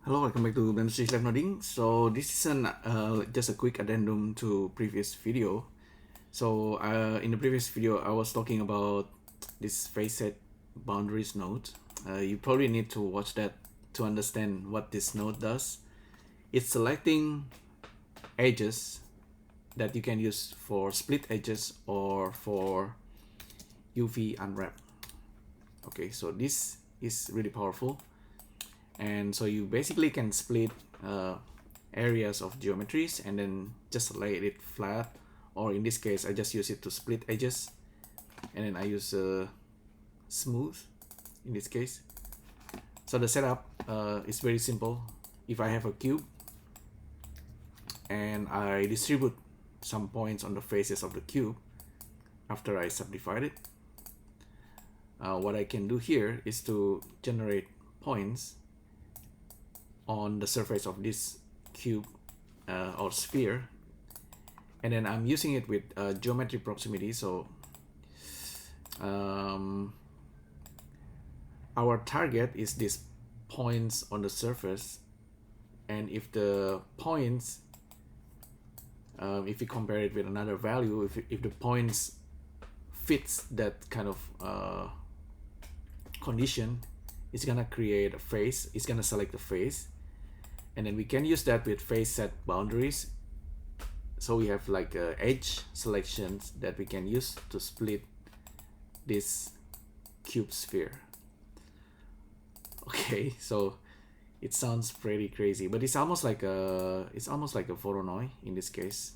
Hello, welcome back to LIVENODING. So this is just a quick addendum to previous video. So in the previous video, I was talking about this FaceSet Boundaries node. You probably need to watch that to understand what this node does. It's selecting edges that you can use for split edges or for UV unwrap. Okay, so this is really powerful. And so you basically can split areas of geometries and then just lay it flat, or in this case I just use it to split edges, and then I use smooth in this case. So the setup is very simple. If I have a cube and I distribute some points on the faces of the cube after I subdivided it, what I can do here is to generate points on the surface of this cube or sphere, and then I'm using it with geometry proximity. So our target is these points on the surface, and if the points, if we compare it with another value, if the points fits that kind of condition, it's gonna create a face, it's gonna select the face. And then we can use that with FaceSet Boundaries. So we have like edge selections that we can use to split this cube sphere. Okay, so it sounds pretty crazy, but it's almost like a Voronoi in this case,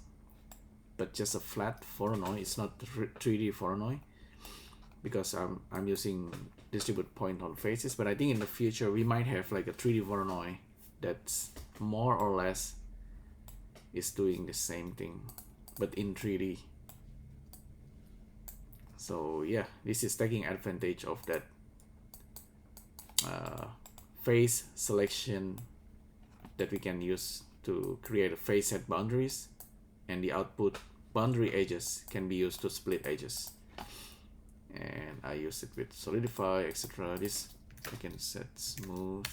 but just a flat Voronoi. It's not 3D Voronoi because I'm using distribute point on faces. But I think in the future we might have like a 3D Voronoi that's more or less is doing the same thing but in 3D. So yeah, this is taking advantage of that face selection that we can use to create a FaceSet boundaries, and the output boundary edges can be used to split edges. And I use it with solidify, etc. This I can set smooth.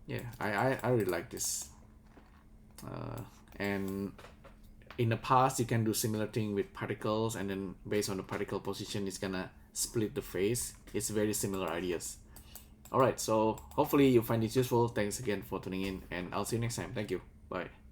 Yeah, I really like this. And in the past, you can do similar thing with particles, and then based on the particle position, it's gonna split the face. It's very similar ideas. Alright, so hopefully you find this useful. Thanks again for tuning in, and I'll see you next time. Thank you. Bye.